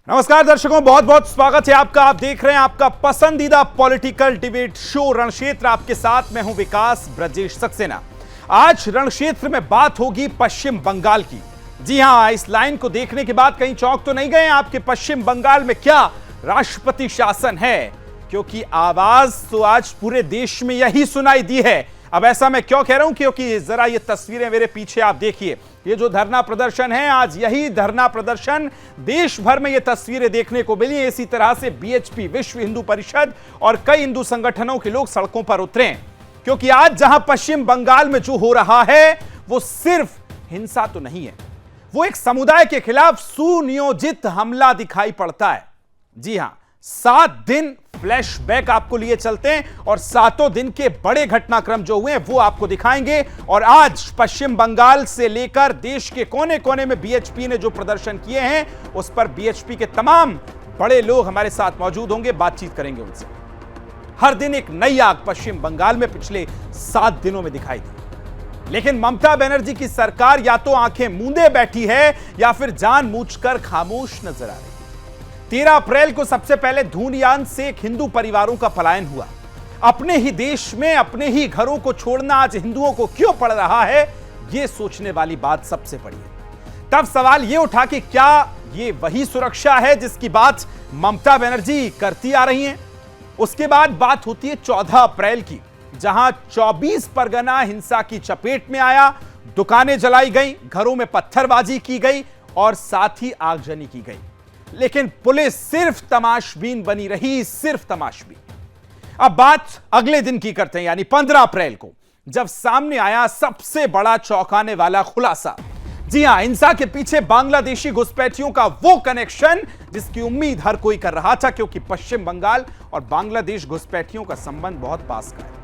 नमस्कार दर्शकों, बहुत बहुत स्वागत है आपका। आप देख रहे हैं आपका पसंदीदा पॉलिटिकल डिबेट शो रणक्षेत्र। आपके साथ मैं हूं विकास ब्रजेश सक्सेना। आज रणक्षेत्र में बात होगी पश्चिम बंगाल की। जी हां, इस लाइन को देखने के बाद कहीं चौंक तो नहीं गए आपके पश्चिम बंगाल में क्या राष्ट्रपति शासन है? क्योंकि आवाज तो आज पूरे देश में यही सुनाई दी है। अब ऐसा मैं क्यों कह रहा हूं? क्योंकि जरा ये तस्वीरें मेरे पीछे आप देखिए, ये जो धरना प्रदर्शन है, आज यही धरना प्रदर्शन देश भर में ये तस्वीरें देखने को मिली। इसी तरह से बीएचपी, विश्व हिंदू परिषद और कई हिंदू संगठनों के लोग सड़कों पर उतरे हैं। क्योंकि आज जहां पश्चिम बंगाल में जो हो रहा है वो सिर्फ हिंसा तो नहीं है, वो एक समुदाय के खिलाफ सुनियोजित हमला दिखाई पड़ता है। जी हां, 7 दिन फ्लैशबैक आपको लिए चलते हैं और 7 दिन के बड़े घटनाक्रम जो हुए वो आपको दिखाएंगे। और आज पश्चिम बंगाल से लेकर देश के कोने कोने में बीएचपी ने जो प्रदर्शन किए हैं उस पर बीएचपी के तमाम बड़े लोग हमारे साथ मौजूद होंगे, बातचीत करेंगे उनसे। हर दिन एक नई आग पश्चिम बंगाल में पिछले 7 दिनों में दिखाई दी, लेकिन ममता बनर्जी की सरकार या तो आंखें मूंदे बैठी है या फिर जानबूझकर खामोश नजर आ रही है। 13 अप्रैल को सबसे पहले धूलियान से एक हिंदू परिवारों का पलायन हुआ। अपने ही देश में अपने ही घरों को छोड़ना आज हिंदुओं को क्यों पड़ रहा है, यह सोचने वाली बात सबसे बड़ी है। तब सवाल यह उठा कि क्या यह वही सुरक्षा है जिसकी बात ममता बनर्जी करती आ रही हैं? उसके बाद बात होती है 14 अप्रैल की, जहां 24 परगना हिंसा की चपेट में आया। दुकानें जलाई गई, घरों में पत्थरबाजी की गई और साथ ही आगजनी की गई, लेकिन पुलिस सिर्फ तमाशबीन बनी रही, सिर्फ तमाशबीन। अब बात अगले दिन की करते हैं, यानी 15 अप्रैल को, जब सामने आया सबसे बड़ा चौंकाने वाला खुलासा। जी हां, हिंसा के पीछे बांग्लादेशी घुसपैठियों का वो कनेक्शन जिसकी उम्मीद हर कोई कर रहा था, क्योंकि पश्चिम बंगाल और बांग्लादेश घुसपैठियों का संबंध बहुत पास का है।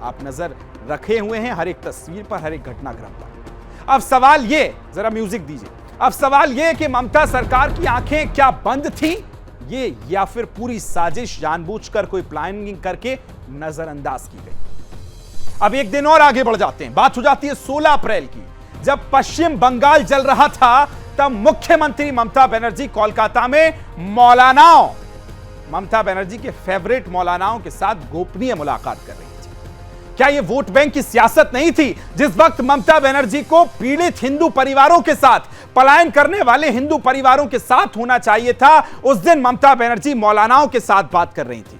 आप नजर रखे हुए हैं हर एक तस्वीर पर, हर एक घटनाक्रम पर। अब सवाल ये, जरा म्यूजिक दीजिए। अब सवाल यह कि ममता सरकार की आंखें क्या बंद थी ये, या फिर पूरी साजिश जानबूझकर कोई प्लानिंग करके नजरअंदाज की गई? अब एक दिन और आगे बढ़ जाते हैं, बात हो जाती है 16 अप्रैल की। जब पश्चिम बंगाल जल रहा था तब मुख्यमंत्री ममता बनर्जी कोलकाता में मौलानाओं, ममता बनर्जी के फेवरेट मौलानाओं के साथ गोपनीय मुलाकात कर रही थी। क्या यह वोट बैंक की सियासत नहीं थी? जिस वक्त ममता बनर्जी को पीड़ित हिंदू परिवारों के साथ, पलायन करने वाले हिंदू परिवारों के साथ होना चाहिए था, उस दिन ममता बनर्जी मौलानाओं के साथ बात कर रही थी।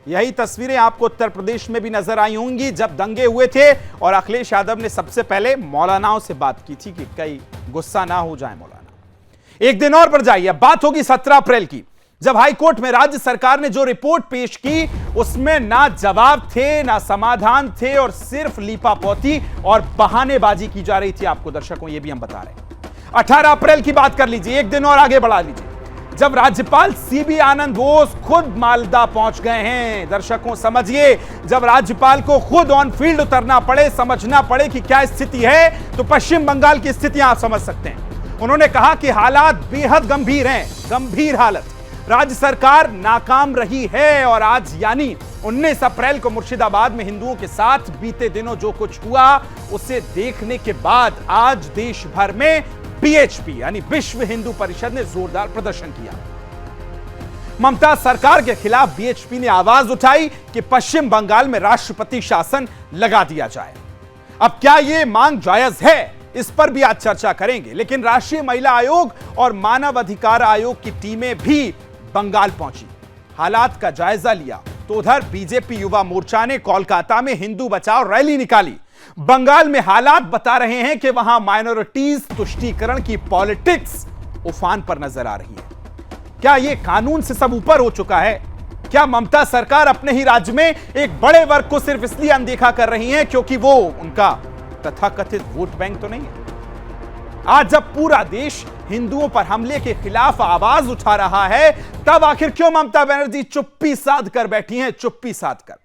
यही तस्वीरें आपको उत्तर प्रदेश में भी नजर आई होंगी, जब दंगे हुए थे और अखिलेश यादव ने सबसे पहले मौलानाओं से बात की थी कि कहीं गुस्सा ना हो जाए मौलाना। एक दिन और बढ़ जाइए, बात होगी 17 अप्रैल की, जब हाईकोर्ट में राज्य सरकार ने जो रिपोर्ट पेश की उसमें ना जवाब थे ना समाधान थे और सिर्फ लीपापोती और बहानेबाजी की जा रही थी। आपको दर्शकों ये भी हम बता रहे हैं। 18 अप्रैल की बात कर लीजिए, एक दिन और आगे बढ़ा लीजिए, जब राज्यपाल सीबी आनंद बोस खुद मालदा पहुंच गए हैं। दर्शकों समझिए, जब राज्यपाल को खुद ऑन फील्ड उतरना पड़े, समझना पड़े कि क्या स्थिति है, तो पश्चिम बंगाल की स्थितियां आप समझ सकते हैं। उन्होंने कहा कि हालात बेहद गंभीर हैं, गंभीर हालत, राज्य सरकार नाकाम रही है। और आज यानी 19 अप्रैल को मुर्शिदाबाद में हिंदुओं के साथ बीते दिनों जो कुछ हुआ उसे देखने के बाद आज देश भर में बीएचपी यानी विश्व हिंदू परिषद ने जोरदार प्रदर्शन किया। ममता सरकार के खिलाफ बीएचपी ने आवाज उठाई कि पश्चिम बंगाल में राष्ट्रपति शासन लगा दिया जाए। अब क्या यह मांग जायज है, इस पर भी आज चर्चा करेंगे। लेकिन राष्ट्रीय महिला आयोग और मानव अधिकार आयोग की टीमें भी बंगाल पहुंची, हालात का जायजा लिया। तो उधर बीजेपी युवा मोर्चा ने कोलकाता में हिंदू बचाओ रैली निकाली। बंगाल में हालात बता रहे हैं कि वहां माइनॉरिटीज तुष्टीकरण की पॉलिटिक्स उफान पर नजर आ रही है। क्या यह कानून से सब ऊपर हो चुका है? क्या ममता सरकार अपने ही राज्य में एक बड़े वर्ग को सिर्फ इसलिए अनदेखा कर रही है क्योंकि वो उनका तथाकथित वोट बैंक तो नहीं है? आज जब पूरा देश हिंदुओं पर हमले के खिलाफ आवाज उठा रहा है, तब आखिर क्यों ममता बनर्जी चुप्पी साध कर बैठी हैं? चुप्पी साध कर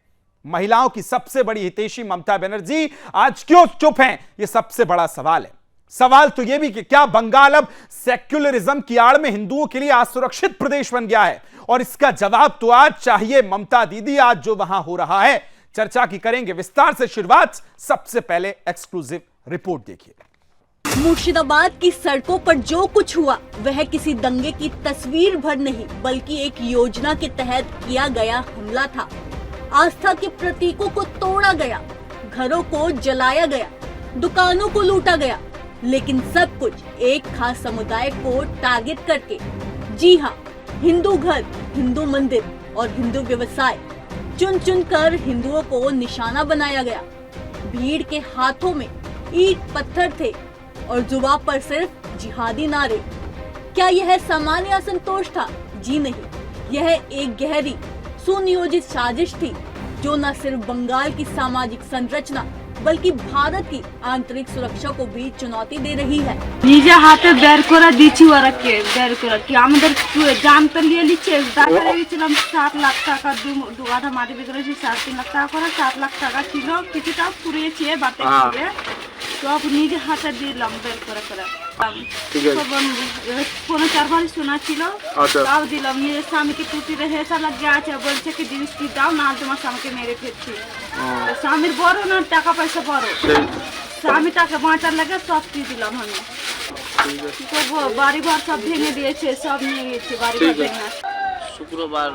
महिलाओं की सबसे बड़ी हितैषी ममता बनर्जी आज क्यों चुप हैं? यह सबसे बड़ा सवाल है। सवाल तो यह भी कि क्या बंगाल अब सेक्युलरिज्म की आड़ में हिंदुओं के लिए असुरक्षित प्रदेश बन गया है? और इसका जवाब तो आज चाहिए ममता दीदी। आज जो वहां हो रहा है, चर्चा की करेंगे विस्तार से। शुरुआत सबसे पहले एक्सक्लूसिव रिपोर्ट देखिए। मुर्शिदाबाद की सड़कों पर जो कुछ हुआ वह किसी दंगे की तस्वीर भर नहीं बल्कि एक योजना के तहत किया गया हमला था। आस्था के प्रतीकों को तोड़ा गया, घरों को जलाया गया, दुकानों को लूटा गया, लेकिन सब कुछ एक खास समुदाय को टारगेट करके। जी हाँ, हिंदू घर, हिंदू मंदिर और हिंदू व्यवसाय चुन चुन कर हिंदुओं को निशाना बनाया गया। भीड़ के हाथों में ईंट पत्थर थे और जुबान पर सिर्फ जिहादी नारे। क्या यह सामान्य असंतोष था? जी नहीं, यह एक गहरी सुनियोजित साजिश थी जो न सिर्फ बंगाल की सामाजिक संरचना बल्कि भारत की आंतरिक सुरक्षा को भी चुनौती दे रही है। নিজে হাতে বের করে দিচ্ছি ওরাকে, বের করে কি আমাদের জান তো নিয়ে নিচ্ছে। টাকা দিয়েছিলাম 7 লাখ টাকা, দু গাধা মাটি বিক্রি করেছি 3.5 লাখ টাকা করে। 7 লাখ টাকা ছিল, কিছুটা পুড়িয়েছে বাতে দিয়ে, সব নিজে হাতে দিলাম বের করে করে। কোনো 4 বাড়ি শোনা ছিল, তাও দিলাম। নিজের স্বামীকে টুটিতে হেসা লাগিয়ে আছে, বলছে কি জিনিস কি দাও না, তোমার স্বামীকে মেরে ফেলছি। স্বামীর বড় না টাকা পয়সা বড়, স্বামীটাকে বাঁচার লাগে সব দিয়ে দিলাম আমি। বাড়ি ঘর সব ভেঙে দিয়েছে, সব নিয়ে গেছে বাড়ি ঘর ভেঙে। শুক্রবার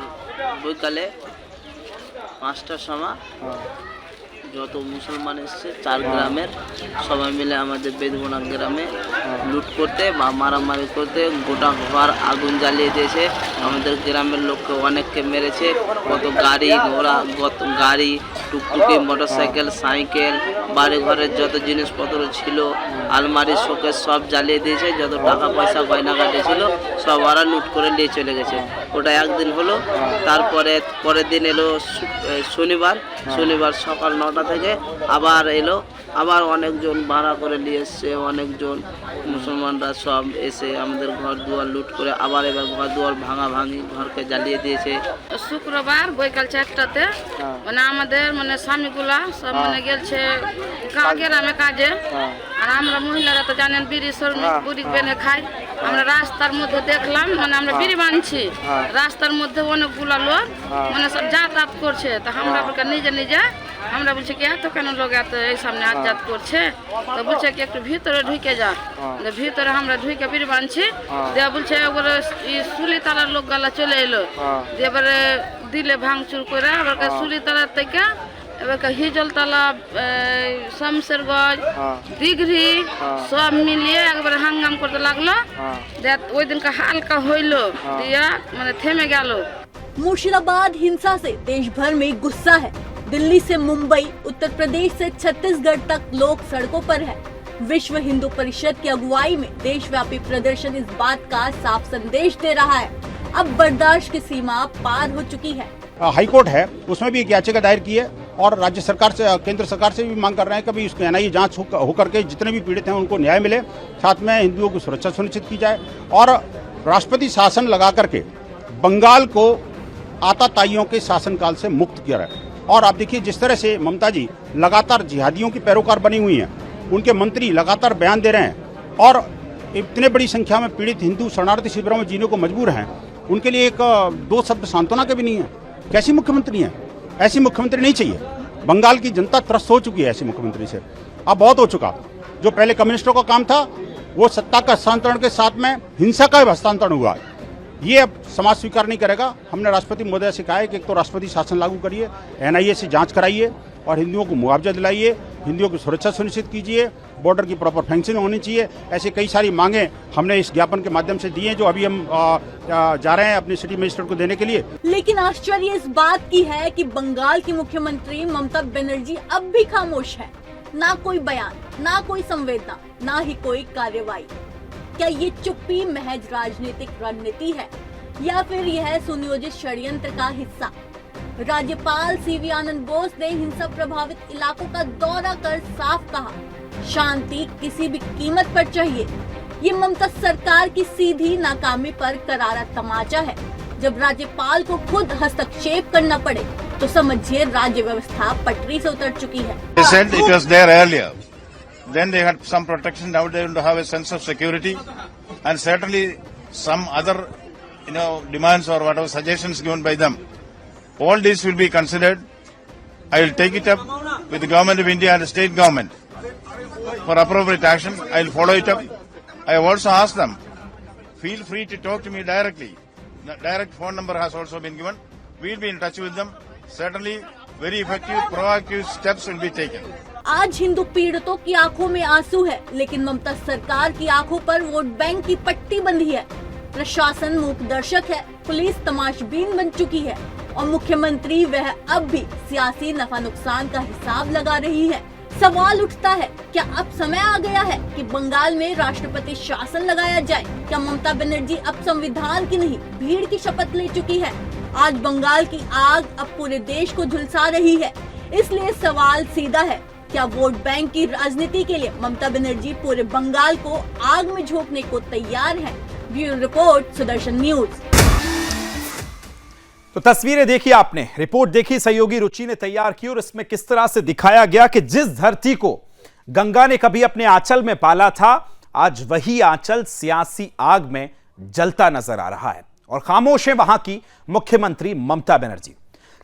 বৈকালে 5টার সময় যত মুসলমান এসছে 4 গ্রামের সবাই মিলে আমাদের বেদবনা গ্রামে লুট করতে বা মারামারি করতে গোটা ঘর আগুন জ্বালিয়ে দিয়েছে। আমাদের গ্রামের লোককে অনেককে মেরেছে। কত গাড়ি ঘোড়া, গাড়ি, টুকটুকি, মোটরসাইকেল, সাইকেল, বাড়ি ঘরের যত জিনিসপত্র ছিল, আলমারি, শোকেস সব জ্বালিয়ে দিয়েছে। যত টাকা পয়সা গয়নাগাটি ছিল সব ওরা লুট করে নিয়ে চলে গেছে। ওটা একদিন হলো। তারপরে পরের দিন এলো শনিবার সকাল 9টা থেকে আবার এলো। আবার অনেকজন ভাড়া করে নিয়ে এসছে, অনেকজন মুসলমানরা সব এসে আমাদের ঘর দুয়ার লুট করে আবার এবার ঘর দুয়ার ভাঙি ঘরকে জ্বালিয়ে দিয়েছে। শুক্রবার বৈকাল 4টাতে মানে আমাদের মানে স্বামীগুলা সব মানে গেছে গ্রামে কাজে। আর আমরা মহিলারা তো জানেন বিড়ি শ্রমিক বুড়ি বেনে খাই। আমরা রাস্তার মধ্যে দেখলাম, মানে আমরা বিড়ি বানছি, রাস্তার মধ্যে অনেকগুলা লোক মানে সব যাতায়াত করছে। তা আমরা নিজে আমরা বলছি কি এত কেন লোক এত এই সামনে আজাদ করছে? তো বলছে কি একটু ভিতরে ঢুকে যা। ভিতরে আমরা ঢুকে বিড়ি বানছি, দিয়ে বলছে এবারে সুলিতালার লোক গালা চলে এলো, দিয়ে এবারে দিলে ভাঙচুর করে। আবার সুলিতালার থেকে এবার হিজলতলা, শামশেরগঞ্জ, দিঘরি সব মিলিয়ে একবারে হাঙ্গাম করতে লাগলো। ওই দিনকা হালকা হইলো, দিয়া মানে থেমে গেল। मुर्शिदाबाद हिंसा से देश भर में गुस्सा है। दिल्ली से मुंबई, उत्तर प्रदेश से छत्तीसगढ़ तक लोग सड़कों पर हैं। विश्व हिंदू परिषद की अगुवाई में देशव्यापी प्रदर्शन इस बात का साफ संदेश दे रहा है, अब बर्दाश्त की सीमा पार हो चुकी है। हाईकोर्ट है, उसमें भी एक याचिका दायर की है और राज्य सरकार से, केंद्र सरकार से भी मांग कर रहे हैं कि भी उसकी NIA जांच होकर के जितने भी पीड़ित हैं उनको न्याय मिले, साथ में हिंदुओं की सुरक्षा सुनिश्चित की जाए और राष्ट्रपति शासन लगा करके बंगाल को आताताइयों के शासनकाल से मुक्त किया है। और आप देखिए जिस तरह से ममता जी लगातार जिहादियों की पैरोकार बनी हुई हैं, उनके मंत्री लगातार बयान दे रहे हैं और इतने बड़ी संख्या में पीड़ित हिंदू शरणार्थी शिविरों में जीने को मजबूर हैं, उनके लिए एक 2 शब्द सांत्वना के भी नहीं है। कैसी मुख्यमंत्री हैं? ऐसी मुख्यमंत्री नहीं चाहिए। बंगाल की जनता त्रस्त हो चुकी है ऐसी मुख्यमंत्री से, अब बहुत हो चुका। जो पहले कम्युनिस्टों का काम था वो सत्ता का हस्तांतरण के साथ में हिंसा का भी हस्तांतरण हुआ है, ये अब समाज स्वीकार नहीं करेगा। हमने राष्ट्रपति महोदय से कहा है कि एक तो राष्ट्रपति शासन लागू करिए, NIA से जांच कराइए और हिंदुओं को मुआवजा दिलाइए, हिंदुओं की सुरक्षा सुनिश्चित कीजिए, बॉर्डर की प्रॉपर फेंसिंग होनी चाहिए। ऐसे कई सारी मांगे हमने इस ज्ञापन के माध्यम से दी हैं, जो अभी हम जा रहे हैं अपने सिटी मजिस्ट्रेट को देने के लिए। लेकिन आश्चर्य इस बात की है कि बंगाल की मुख्यमंत्री ममता बनर्जी अब भी खामोश है। ना कोई बयान, ना कोई संवेदना, ना ही कोई कार्रवाई। क्या ये चुप्पी महज राजनीतिक रणनीति है या फिर यह सुनियोजित षड्यंत्र का हिस्सा? राज्यपाल CV आनंद बोस ने हिंसा प्रभावित इलाकों का दौरा कर साफ कहा, शांति किसी भी कीमत पर चाहिए। ये ममता सरकार की सीधी नाकामी पर करारा तमाचा है। जब राज्यपाल को खुद हस्तक्षेप करना पड़े तो समझिए राज्य व्यवस्था पटरी से उतर चुकी है। Then they had some protection. Now they want to have a sense of security, and certainly some other, demands or whatever suggestions given by them. All these will be considered. I will take it up with the government of India and the state government for appropriate action. I'll follow it up. I have also asked them, feel free to talk to me directly. The direct phone number has also been given. We'll be in touch with them. Certainly, very effective, proactive steps will be taken. आज हिंदू पीड़ितों की आंखों में आंसू है, लेकिन ममता सरकार की आंखों पर वोट बैंक की पट्टी बंधी है। प्रशासन मूकदर्शक है, पुलिस तमाशबीन बन चुकी है और मुख्यमंत्री वह अब भी सियासी नफा नुकसान का हिसाब लगा रही है। सवाल उठता है, क्या अब समय आ गया है कि बंगाल में राष्ट्रपति शासन लगाया जाए? क्या ममता बनर्जी अब संविधान की नहीं, भीड़ की शपथ ले चुकी है? आज बंगाल की आग अब पूरे देश को झुलसा रही है। इसलिए सवाल सीधा है, क्या वोट बैंक की राजनीति के लिए ममता बनर्जी पूरे बंगाल को आग में झोंकने को तैयार है? Bureau report, Sudarshan news. तो तस्वीरें देखी आपने, रिपोर्ट देखी सहयोगी रुचि ने तैयार की और इसमें किस तरह से दिखाया गया कि जिस धरती को गंगा ने कभी अपने आंचल में पाला था, आज वही आंचल सियासी आग में जलता नजर आ रहा है और खामोश है वहां की मुख्यमंत्री ममता बनर्जी।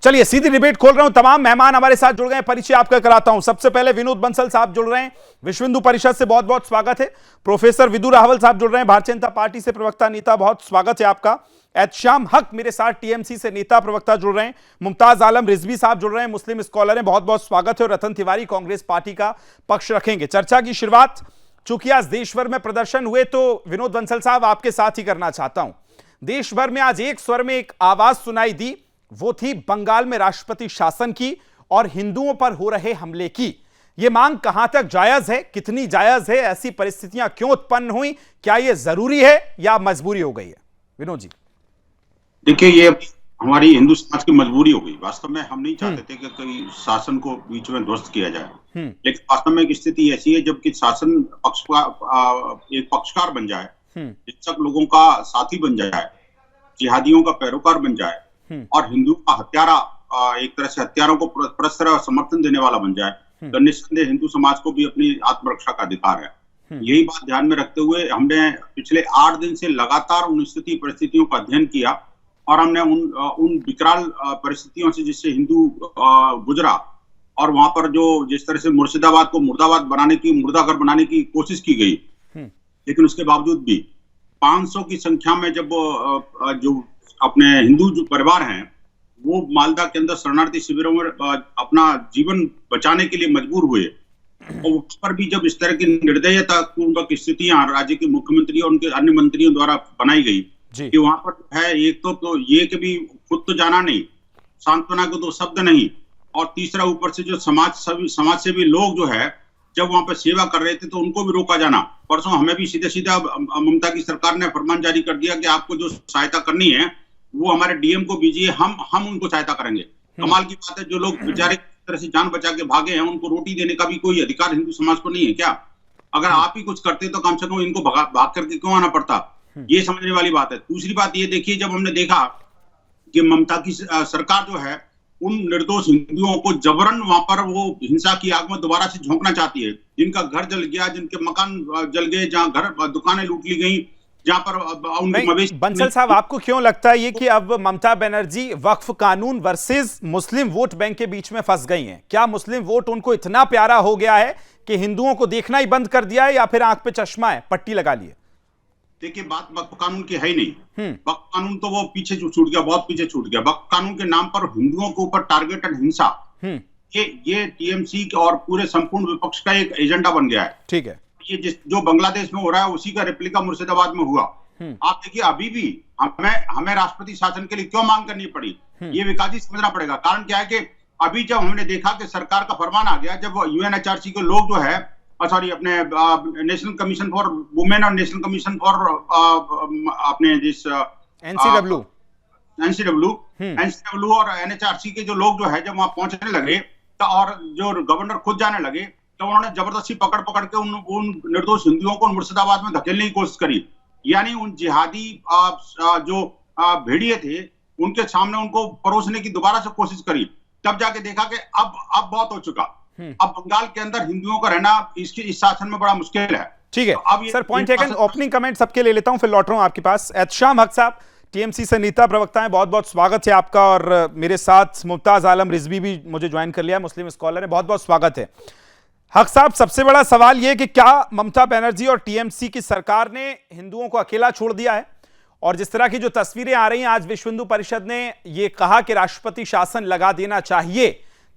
चलिए सीधी डिबेट खोल रहा हूं, तमाम मेहमान हमारे साथ जुड़ गए, परिचय आपका कराता हूं। सबसे पहले विनोद बंसल साहब जुड़ रहे हैं, विश्व हिंदू परिषद से, बहुत बहुत स्वागत है। प्रोफेसर विदु रावल साहब जुड़ रहे हैं, भारतीय जनता पार्टी से प्रवक्ता नेता, बहुत स्वागत है आपका। एहतशाम हक मेरे साथ टीएमसी से नेता प्रवक्ता जुड़ रहे हैं। मुमताज आलम रिजवी साहब जुड़ रहे हैं, मुस्लिम स्कॉलर हैं, बहुत बहुत स्वागत है। और रतन तिवारी कांग्रेस पार्टी का पक्ष रखेंगे। चर्चा की शुरुआत चूंकि आज देश भर में प्रदर्शन हुए तो विनोद बंसल साहब आपके साथ ही करना चाहता हूं। देश भर में आज एक स्वर में एक आवाज सुनाई दी, वो थी बंगाल में राष्ट्रपति शासन की और हिंदुओं पर हो रहे हमले की। यह मांग कहां तक जायज है, कितनी जायज है, ऐसी परिस्थितियां क्यों उत्पन्न हुई, क्या यह जरूरी है या मजबूरी हो गई है? विनोद जी। देखिए, ये हमारी हिंदू समाज की मजबूरी हो गई। वास्तव में हम नहीं चाहते थे कि कोई शासन को बीच में ध्वस्त किया जाए, लेकिन वास्तव में एक स्थिति ऐसी है जबकि शासन एक पक्षकार बन जाए, शिक्षक लोगों का साथी बन जाए, जिहादियों का पैरोकार बन जाए और हिंदू का हत्यारा, एक तरह से हत्यारों को परस्पर समर्थन देने वाला बन जाए, तो निस्संदेह हिंदू समाज को भी अपनी आत्मरक्षा का अधिकार है। यही बात ध्यान में रखते हुए हमने पिछले 8 दिन से लगातार उन स्थिति परिस्थितियों का अध्ययन किया और हमने उन विकराल परिस्थितियों से जिससे हिंदू गुजरा और वहां पर जो जिस तरह से मुर्शिदाबाद को मुर्दाबाद बनाने की, मुर्दाघर बनाने की कोशिश की गई, लेकिन उसके बावजूद भी 500 की संख्या में जब जो अपने हिंदू जो परिवार हैं वो मालदा के अंदर शरणार्थी शिविरों में अपना जीवन बचाने के लिए मजबूर हुए और उस पर भी जब इस तरह की निर्दयतापूर्वक स्थितियां राज्य के मुख्यमंत्री और उनके अन्य मंत्रियों द्वारा बनाई गई कि वहां पर है एक तो ये कि भी खुद तो जाना नहीं, सांत्वना को तो शब्द नहीं, और तीसरा ऊपर से जो समाज सेवी लोग जो है जब वहां पर सेवा कर रहे थे तो उनको भी रोका जाना। परसों हमें भी सीधा ममता की सरकार ने फरमान जारी कर दिया कि आपको जो सहायता करनी है वो हमारे डीएम को भेजिए, हम उनको सहायता करेंगे। कमाल की बात है, जो लोग बेचारे तरह से जान बचा के भागे हैं उनको रोटी देने का भी कोई अधिकार हिंदू समाज को नहीं है क्या? अगर आप ही कुछ करते तो कम से कम इनको भाग करके क्यों आना पड़ता? ये समझने वाली बात है। दूसरी बात ये देखिए, जब हमने देखा कि ममता की सरकार जो है उन निर्दोष हिंदुओं को जबरन वहां पर वो हिंसा की आग में दोबारा से झोंकना चाहती है, जिनका घर जल गया, जिनके मकान जल गए, जहां घर दुकानें लूट ली गई, जहां पर उनके मवेशी। बंसल साहब, आपको क्यों लगता है ये कि अब ममता बनर्जी वक्फ कानून वर्सेस मुस्लिम वोट बैंक के बीच में फंस गई हैं? क्या मुस्लिम वोट उनको इतना प्यारा हो गया है कि हिंदुओं को देखना ही बंद कर दिया है, या फिर आंख पे चश्मा है, पट्टी लगा ली है? देखिए, बात वक्फ कानून की है ही नहीं। वक्फ कानून तो वो पीछे छूट गया, बहुत पीछे छूट गया। वक्फ कानून के नाम पर हिंदुओं के ऊपर टारगेटेड हिंसा, ये टीएमसी और पूरे संपूर्ण विपक्ष का एक एजेंडा बन गया है। ठीक है, ये जो बांग्लादेश में हो रहा है उसी का रेप्लिका मुर्शिदाबाद में हुआ। आप देखिए, अभी भी हमें राष्ट्रपति शासन के लिए क्यों मांग करनी पड़ी, ये विकाजी समझना पड़ेगा। कारण क्या है कि अभी जब हमने देखा कि सरकार का फरमान आ गया, जब यूएनएचआरसी के लोग जो है अपने नेशनल कमीशन फॉर वुमेन और नेशनल कमीशन फॉर अपने जिस एनसीडब्ल्यू और एनएचआरसी के जो लोग जो है जब वहां पहुंचने लगे तो और जो गवर्नर खुद जाने लगे तो उन्होंने जबरदस्ती पकड़ के उन निर्दोष हिंदुओं को मुर्शिदाबाद में धकेलने की कोशिश करी। यानी उन जिहादी जो भेड़िए थे उनके सामने उनको परोसने की दोबारा से कोशिश करी। तब जाके देखा कि अब बहुत हो चुका, अब बंगाल के अंदर हिंदुओं का रहना इस शासन में बड़ा मुश्किल है। ठीक है, अब sir point taken. Opening comment सबके ले लेता हूं, फिर लौट रहा हूं आपके पास। एहतशाम हक साहब टीएमसी से नेता प्रवक्ता हैं, बहुत बहुत स्वागत है आपका। और मेरे साथ मुमताज आलम रिजवी भी मुझे ज्वाइन कर लिया, मुस्लिम स्कॉलर है, बहुत बहुत स्वागत है। हक साहब, सबसे बड़ा सवाल यह कि क्या ममता बनर्जी और टीएमसी की सरकार ने हिंदुओं को अकेला छोड़ दिया है? और जिस तरह की जो तस्वीरें आ रही हैं, आज विश्व हिंदू परिषद ने यह कहा कि राष्ट्रपति शासन लगा देना चाहिए,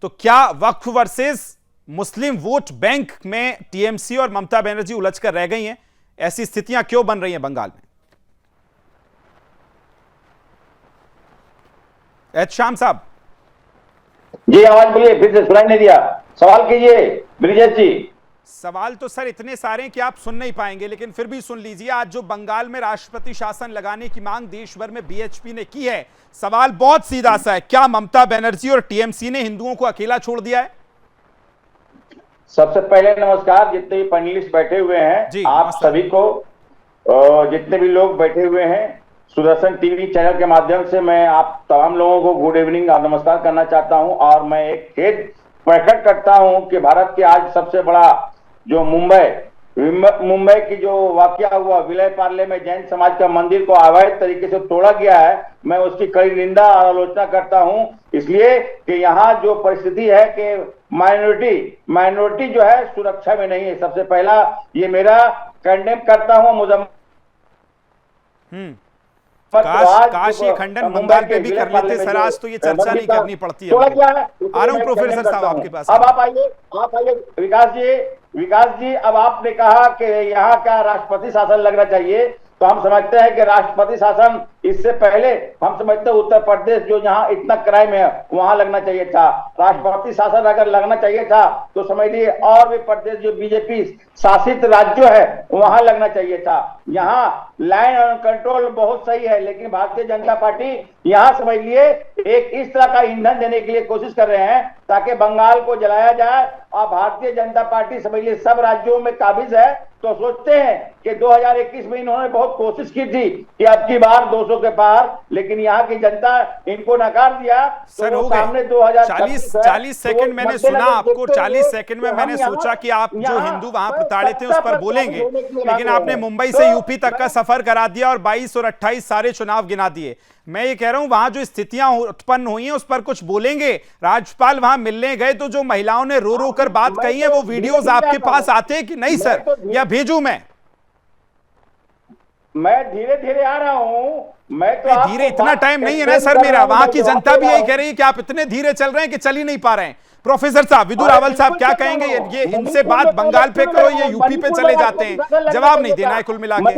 तो क्या वक्फ वर्सेस मुस्लिम वोट बैंक में टीएमसी और ममता बनर्जी उलझकर रह गई हैं? ऐसी स्थितियां क्यों बन रही हैं बंगाल में? एच श्याम साहब जी, आवाज बोलिए, फिर से सुनाई नहीं दिया, सवाल कीजिए ब्रिजेश जी। सवाल तो सर इतने सारे हैं कि आप सुन नहीं पाएंगे, लेकिन फिर भी सुन लीजिए। आज जो बंगाल में राष्ट्रपति शासन लगाने की मांग देश भर में बीएचपी ने की है, सवाल बहुत सीधा सा है, क्या ममता बनर्जी और टीएमसी ने हिंदुओं को अकेला छोड़ दिया है? सबसे पहले नमस्कार जितने भी पैनलिस्ट बैठे हुए हैं, आप सभी को, जितने भी लोग बैठे हुए हैं सुदर्शन टीवी चैनल के माध्यम से मैं आप तमाम लोगों को गुड इवनिंग और नमस्कार करना चाहता हूं। और मैं एक खेद प्रकट करता हूं कि भारत के आज सबसे बड़ा जो मुंबई की जो वाकया हुआ, विलय पार्ले में जैन समाज का मंदिर को अवैध तरीके से तोड़ा गया है, मैं उसकी कड़ी निंदा और आलोचना करता हूं। इसलिए कि यहाँ जो परिस्थिति है कि माइनॉरिटी जो है सुरक्षा में नहीं है। सबसे पहला ये मेरा कंडेम करता हूं। काश ये खंडन बंगाल पे भी कर लेते सर, आज तो ये चर्चा नहीं करनी पड़ती है। आ रहा हूं प्रोफेसर साहब आपके पास। अब आप आइए विकास जी, अब आपने कहा कि यहाँ का राष्ट्रपति शासन लगना चाहिए, तो हम समझते हैं कि राष्ट्रपति शासन इससे पहले हम समझते हैं उत्तर प्रदेश जो जहां इतना क्राइम है वहां लगना चाहिए था। राष्ट्रपति शासन अगर लगना चाहिए था तो समझिए और भी प्रदेश जो बीजेपी शासित राज्य है वहां लगना चाहिए था। यहाँ लाइन और कंट्रोल बहुत सही है, लेकिन भारतीय जनता पार्टी यहाँ समझ लिए एक इस तरह का ईंधन देने के लिए कोशिश कर रहे हैं ताकि बंगाल को जलाया जाए। और भारतीय जनता पार्टी समझ लिए सब राज्यों में काबिज है, तो सोचते हैं कि 2021 में इन्होंने बहुत कोशिश की थी कि अब की बार 200 के पार, लेकिन यहाँ की जनता इनको नकार दिया। सर तो हो गए सामने 40 सेकंड मैंने सुना आपको, 40 सेकंड में मैंने सोचा कि आप जो हिंदू वहां प्रताड़ित थे उस पर बोलेंगे, लेकिन आपने मुंबई से यूपी तक का सफर करा दिया और 22 और 28 सारे चुनाव गिना दिए। मैं ये कह रहा हूं वहां जो स्थितियां उत्पन्न हुई हैं उस पर कुछ बोलेंगे? राज्यपाल वहां मिलने गए तो जो महिलाओं ने रो रो कर बात कही है वो वीडियोस आपके पास आते हैं कि नहीं सर, या भेजूं मैं धीरे धीरे आ रहा हूं। मैं तो धीरे इतना टाइम नहीं है ना सर मेरा, वहां की जनता भी यही कह रही है कि आप इतने धीरे चल रहे हैं कि चल ही नहीं पा रहे हैं। प्रोफेसर साहब, विदुर रावल साहब क्या कहेंगे? ये इनसे बात बंगाल पे करो, ये यूपी पे चले जाते हैं, जवाब नहीं देना है कुल मिला के।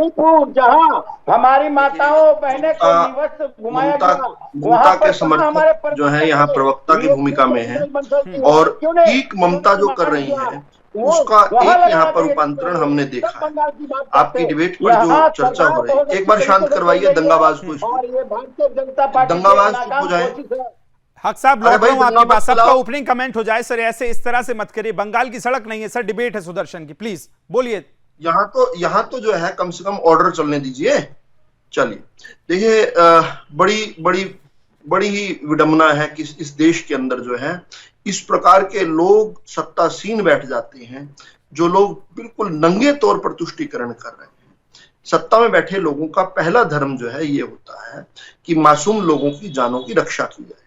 जहां हमारी माताओं बहनें को निवस्त घुमाया गया, ममता के समर्थक जो है यहाँ प्रवक्ता की भूमिका में है, और ठीक ममता जो कर रही है उसका एक यहाँ पर रूपांतरण हमने देखा है। आपकी डिबेट पर जो चर्चा हो रही है, एक बार शांत करवाइए दंगाबाज को, दंगाबाज हो जाए। हक साहब लौट रहा हूं आपके पास, सबका ओपनिंग कमेंट हो जाए सर, ऐसे इस तरह से मत करिए। बंगाल की सड़क नहीं है सर, डिबेट है सुदर्शन की, प्लीज बोलिए। यहाँ तो जो है कम से कम ऑर्डर चलने दीजिए। चलिए देखिए, बड़ी ही विडंबना है कि इस देश के अंदर जो है इस प्रकार के लोग सत्तासीन बैठ जाते हैं, जो लोग बिल्कुल नंगे तौर पर तुष्टीकरण कर रहे हैं। सत्ता में बैठे लोगों का पहला धर्म जो है ये होता है कि मासूम लोगों की जानों की रक्षा की जाए।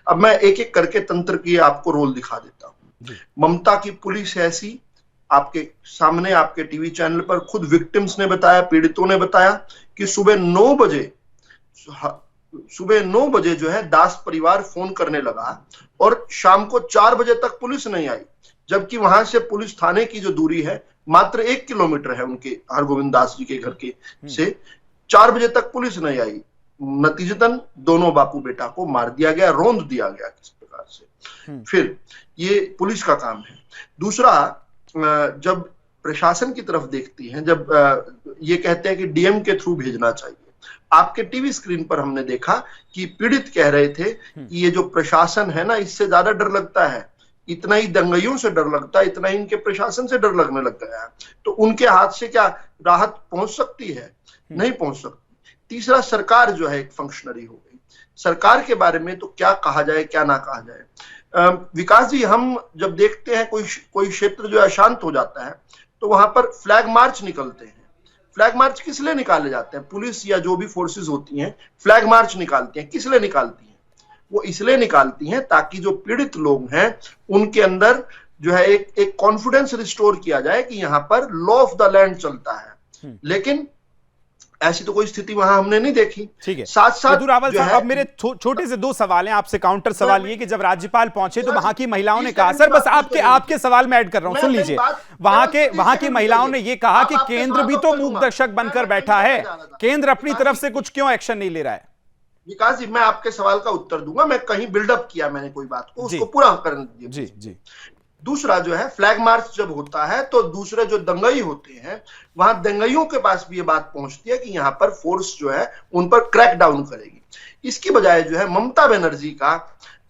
अब मैं एक एक करके तंत्र की आपको रोल दिखा देता हूं। ममता की पुलिस ऐसी, आपके सामने आपके टीवी चैनल पर खुद विक्टिम्स ने बताया, पीड़ितों ने बताया कि सुबह 9 बजे जो है दास परिवार फोन करने लगा और शाम को 4 बजे तक पुलिस नहीं आई, जबकि वहां से पुलिस थाने की जो दूरी है मात्र 1 किलोमीटर है उनके हरगोविंद दास जी के घर के से। 4 बजे तक पुलिस नहीं आई, नतीजतन दोनों बापू बेटा को मार दिया गया, रौंद दिया गया किस प्रकार से। फिर ये पुलिस का काम है। दूसरा, जब प्रशासन की तरफ देखती हैं, जब ये कहते हैं कि डीएम के थ्रू भेजना चाहिए, आपके टीवी स्क्रीन पर हमने देखा कि पीड़ित कह रहे थे कि ये जो प्रशासन है ना, इससे ज्यादा डर लगता है, इतना ही दंगाइयों से डर लगता है, इतना ही इनके प्रशासन से डर लगने लग गया है। तो उनके हाथ से क्या राहत पहुंच सकती है? नहीं पहुंच सकती। तीसरा, सरकार जो है एक फंक्शनरी हो गई। सरकार के बारे में तो क्या कहा जाए क्या ना कहा जाए। विकास जी, हम जब देखते हैं कोई क्षेत्र जो अशांत हो जाता है तो वहां पर फ्लैग मार्च निकलते हैं। फ्लैग मार्च किस लिए निकाले जाते हैं? पुलिस या जो भी फोर्सेस होती हैं फ्लैग मार्च निकालती हैं। किस लिए निकालती हैं? वो इसलिए निकालती हैं ताकि जो पीड़ित लोग हैं उनके अंदर जो है एक कॉन्फिडेंस रिस्टोर किया जाए कि यहाँ पर लॉ ऑफ द लैंड चलता है। लेकिन ऐसी तो कोई स्थिति वहां हमने नहीं देखी। ठीक है, साथ साथ रावल साहब, अब मेरे छोटे से दो सवाल हैं आपसे। काउंटर सवाल ये कि जब राज्यपाल पहुंचे तो वहां की महिलाओं ने कहा, सर बस आपके सवाल में ऐड कर रहा हूं, सुन लीजिए। वहां की महिलाओं ने ये कहा कि केंद्र भी तो मूक दर्शक बनकर बैठा है, केंद्र अपनी तरफ से कुछ क्यों एक्शन नहीं ले रहा है? विकास जी, मैं आपके सवाल का उत्तर दूंगा। मैं कहीं बिल्डअप किया मैंने कोई बात को, उसको पूरा करने दीजिए। जी। दूसरा जो है, फ्लैग मार्च जब होता है तो दूसरे जो दंगई होते हैं वहां दंगइयों के पास भी ये बात पहुंचती है कि यहाँ पर फोर्स जो है उन पर क्रैक डाउन करेगी। इसकी बजाय जो है ममता बनर्जी का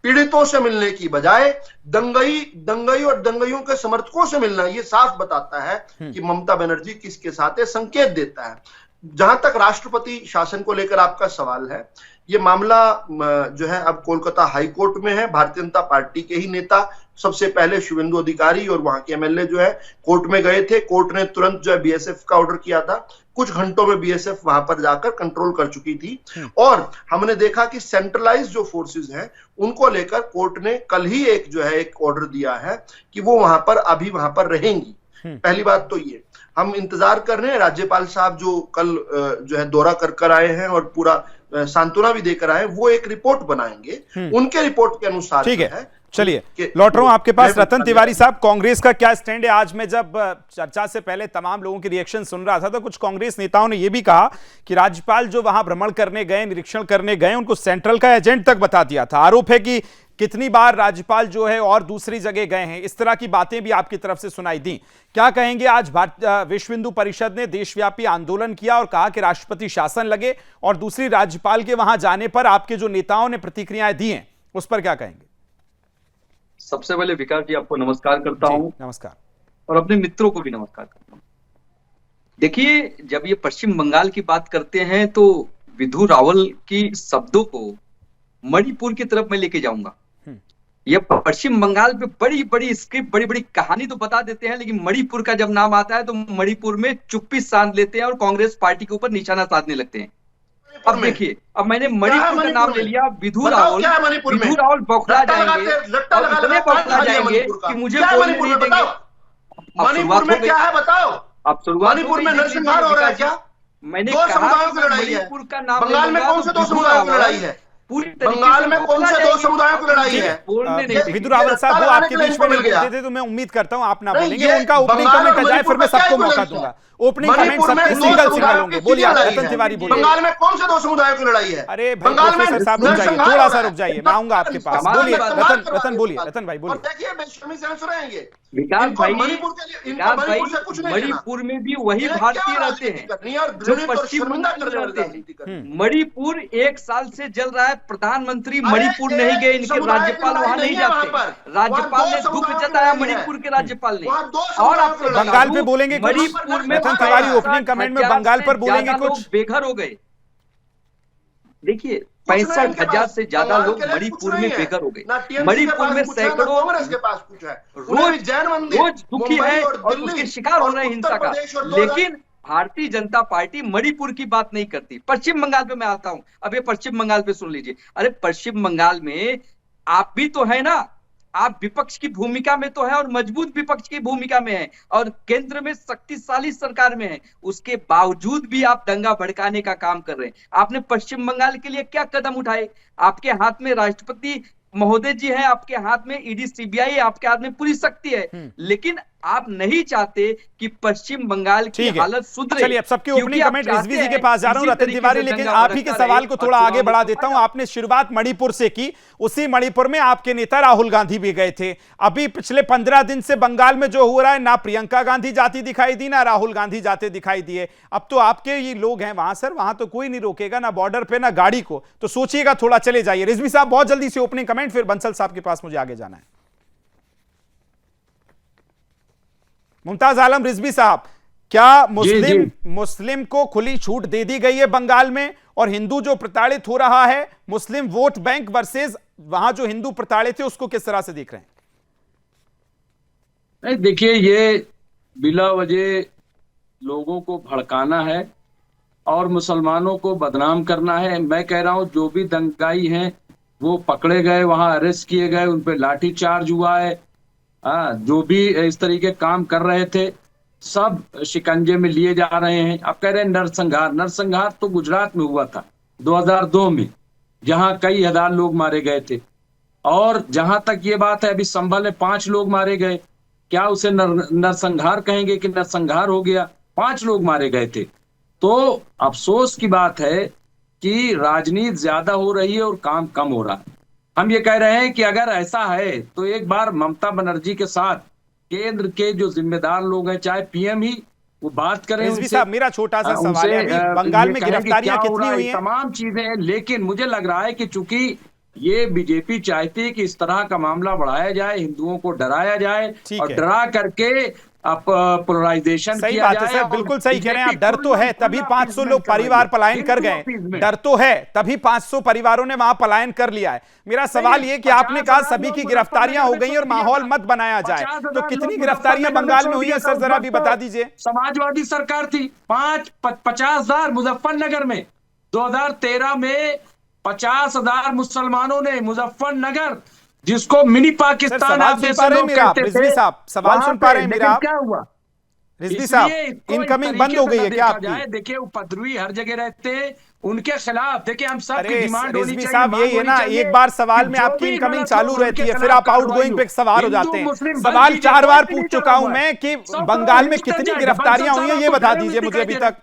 पीड़ितों से मिलने की बजाय दंगई और दंगइयों के समर्थकों से मिलना, ये साफ बताता है कि ममता बनर्जी किसके साथ है, संकेत देता है। जहां तक राष्ट्रपति शासन को लेकर आपका सवाल है, ये मामला जो है अब कोलकाता हाई कोर्ट में है। भारतीय जनता पार्टी के ही नेता सबसे पहले शुभेंदु अधिकारी और वहां के एमएलए जो है कोर्ट में गए थे। कोर्ट ने तुरंत जो है बीएसएफ का ऑर्डर किया था। कुछ घंटों में बीएसएफ वहां पर जाकर कंट्रोल कर चुकी थी और हमने देखा कि सेंट्रलाइज जो फोर्सेस हैं उनको लेकर कोर्ट ने कल ही एक ऑर्डर दिया है कि वो वहां पर रहेंगी। पहली बात तो ये, हम इंतजार कर रहे हैं। राज्यपाल साहब जो कल जो है दौरा कर आए हैं और पूरा सांत्वना भी देकर आए, वो एक रिपोर्ट बनाएंगे। उनके रिपोर्ट के अनुसार ठीक है। चलिए, लौट रहा हूं आपके पास। रतन तिवारी साहब, कांग्रेस का क्या स्टैंड है? आज मैं जब चर्चा से पहले तमाम लोगों के रिएक्शन सुन रहा था तो कुछ कांग्रेस नेताओं ने यह भी कहा कि राज्यपाल जो वहां भ्रमण करने गए, निरीक्षण करने गए, उनको सेंट्रल का एजेंट तक बता दिया था। आरोप है कि कितनी बार राज्यपाल जो है और दूसरी जगह गए हैं, इस तरह की बातें भी आपकी तरफ से सुनाई दी। क्या कहेंगे? आज विश्व हिंदू परिषद ने देशव्यापी आंदोलन किया और कहा कि राष्ट्रपति शासन लगे, और दूसरी राज्यपाल के वहां जाने पर आपके जो नेताओं ने प्रतिक्रियाएं दी हैं उस पर क्या कहेंगे? सबसे पहले विकास जी आपको नमस्कार करता हूं। नमस्कार। और अपने मित्रों को भी नमस्कार करता हूं। देखिए, जब ये पश्चिम बंगाल की बात करते हैं तो विधु रावल की शब्दों को मणिपुर की तरफ मैं लेके जाऊंगा। ये पश्चिम बंगाल पे बड़ी बड़ी स्क्रिप्ट, बड़ी बड़ी कहानी तो बता देते हैं, लेकिन मणिपुर का जब नाम आता है तो मणिपुर में चुप्पी साध लेते हैं और कांग्रेस पार्टी के ऊपर निशाना साधने लगते हैं। अब देखिए, अब मैंने मणिपुर का नाम ले लिया। विधु रावल बौखला जाएंगे और इतने बौखला जाएंगे कि मुझे बोलने नहीं देंगे। मणिपुर में क्या है बताओ? अब शुरुआत, मणिपुर में नरसंहार हो रहा है क्या? मैंने कहा मणिपुर का नाम बंगाल में कौन से दो समुदायों की लड़ाई है? बंगाल में कौन से दो समुदायों की लड़ाई है? विधु रावल साहब, वो आपके बीच में नहीं बोलते थे तो मैं उम्मीद करता हूं आप ना बोलेंगे। उनका ओपनिंग कमेंट आ जाए फिर मैं सबको मौका दूंगा। ओपनिंग कमेंट सबके सिंगल होंगे। बोलिए रतन तिवारी, बोलिए। बंगाल में कौन से दो समुदायों की लड़ाई है? अरे प्रोफेसर साहब रुक जाइए, थोड़ा सा रुक जाइए, मैं आऊंगा आपके पास। बोलिए रतन बोलिए, रतन भाई बोलिए। देखिए, बेशर्मी से आंसर आएंगे। विकास भाई, मणिपुर में भी वही भारतीय रहते हैं जो पश्चिम बंगाल में रहते हैं। मणिपुर 1 साल से जल रहा है। प्रधानमंत्री मणिपुर नहीं गए, इनके राज्यपाल वहां नहीं जाते। राज्यपाल ने दुख जताया, मणिपुर के राज्यपाल ने। और आप बंगाल पे बोलेंगे मणिपुर में रतन तिवारी ओपनिंग कमेंट में बंगाल पर बोलेंगे कुछ? बेघर हो गए। देखिए, 65,000 से ज्यादा लोग मणिपुर में बेघर हो गए। मणिपुर में सैकड़ों रोज दुखी है और उसके शिकार हो रहे हैं हिंसा का। लेकिन भारतीय जनता पार्टी मणिपुर की बात नहीं करती। पश्चिम बंगाल पे मैं आता हूं। अब ये पश्चिम बंगाल पे सुन लीजिए। अरे पश्चिम बंगाल में आप भी तो है ना, आप विपक्ष की भूमिका में तो है और मजबूत विपक्ष की भूमिका में है और केंद्र में शक्तिशाली सरकार में है। उसके बावजूद भी आप दंगा भड़काने का काम कर रहे हैं। आपने पश्चिम बंगाल के लिए क्या कदम उठाए? आपके हाथ में राष्ट्रपति महोदय जी हैं, आपके हाथ में ईडी सीबीआई, आपके हाथ में पूरी शक्ति है, लेकिन आप नहीं चाहते कि पश्चिम बंगाल की हालत सुधरे। चलिए, अब सबके ओपनिंग कमेंट रिजवी जी के पास जा रहा हूं रतन तिवारी, लेकिन आप ही के सवाल को थोड़ा आगे बढ़ा देता हूं। आपने शुरुआत मणिपुर से की। उसी मणिपुर में आपके नेता राहुल गांधी भी गए थे। अभी पिछले 15 दिन से बंगाल में जो हो रहा है, ना प्रियंका गांधी जाती दिखाई दी, ना राहुल गांधी जाते दिखाई दिए। अब तो आपके ही लोग हैं वहां सर, वहां तो कोई नहीं रोकेगा, ना बॉर्डर पे ना गाड़ी को। तो सोचिएगा, थोड़ा चले जाइए। रिजवी साहब बहुत जल्दी से ओपनिंग कमेंट, फिर बंसल साहब के पास मुझे आगे जाना है। मुमताज आलम, रिजवी साहब, क्या मुस्लिम को खुली छूट दे दी गई है बंगाल में? और हिंदू जो प्रताड़ित हो रहा है, मुस्लिम वोट बैंक वर्सेस वहां जो हिंदू प्रताड़ित थे, उसको किस तरह से देख रहे हैं? नहीं, देखिए, ये बिला वजह लोगों को भड़काना है और मुसलमानों को बदनाम करना है। मैं कह रहा हूं, जो भी दंगाई हैं वो पकड़े गए, वहां अरेस्ट किए गए, उन पे लाठी चार्ज हुआ है। जो भी इस तरीके काम कर रहे थे सब शिकंजे में लिए जा रहे हैं। अब कह रहे हैं नरसंहार तो गुजरात में हुआ था 2002 में, जहां कई हजार लोग मारे गए थे। और जहां तक ये बात है, अभी संभल में 5 लोग मारे गए, क्या उसे नरसंहार कहेंगे कि नरसंहार हो गया? 5 लोग मारे गए थे। तो अफसोस की बात है कि राजनीति ज्यादा हो रही है और काम कम हो रहा है। हम ये कह रहे हैं कि अगर ऐसा है तो एक बार ममता बनर्जी के साथ केंद्र के जो जिम्मेदार लोग हैं, चाहे पीएम ही, वो बात करें रिजवी साहब, मेरा छोटा सा सवाल है, अभी बंगाल में गिरफ्तारियां कितनी हुई हैं? तमाम चीजें हैं, लेकिन मुझे लग रहा है कि चूंकि ये बीजेपी चाहती है कि इस तरह का मामला बढ़ाया जाए, हिंदुओं को डराया जाए और डरा करके पोलराइजेशन किया जाए। सर बिल्कुल सही कह रहे हैं आप, डर तो है तभी 500 लोग परिवार पलायन कर गए, डर तो है तभी 500 परिवारों ने वहां पलायन कर लिया है। मेरा सवाल ये कि आपने कहा सभी की गिरफ्तारियां हो गई और माहौल मत बनाया जाए, तो कितनी गिरफ्तारियां बंगाल में हुई है सर, जरा भी बता दीजिए। समाजवादी सरकार थी, 50,000 मुजफ्फरनगर में, 2013 में 50,000 मुसलमानों ने मुजफ्फरनगर, जिसको मिनी पाकिस्तान आप जैसे लोग कहते थे, रिजवी साहब सवाल सुन पा रहे हैं मेरा? क्या हुआ? रिजवी साहब इनकमिंग बंद हो गई है क्या आपकी? देखिए उपद्रवी हर जगह रहते हैं, उनके खिलाफ देखिए हम सब की डिमांड होनी चाहिए। साहब यही है ना, एक बार सवाल में आपकी इनकमिंग चालू रहती है, फिर आप आउटगोइंग पे सवार हो जाते हैं। सवाल 4 बार पूछ चुका हूं मैं कि बंगाल में कितनी गिरफ्तारियां हुई हैं, ये बता दीजिए मुझे अभी तक।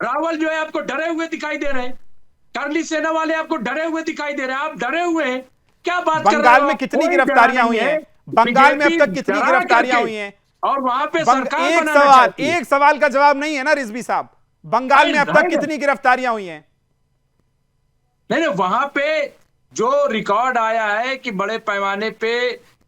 रावल जो है आपको डरे हुए दिखाई दे रहे हैं, करली सेना वाले आपको डरे हुए दिखाई दे रहे हैं, आप डरे हुए हैं, क्या बात कर रहे हो? बंगाल में कितनी गिरफ्तारियां हुई हैं? बंगाल में अब तक कितनी गिरफ्तारियां हुई हैं? और वहां पे सरकार एक सवाल का जवाब नहीं है ना रिजवी साहब, बंगाल में अब तक कितनी गिरफ्तारियां हुई हैं? नहीं, वहां पे जो रिकॉर्ड आया है कि बड़े पैमाने पे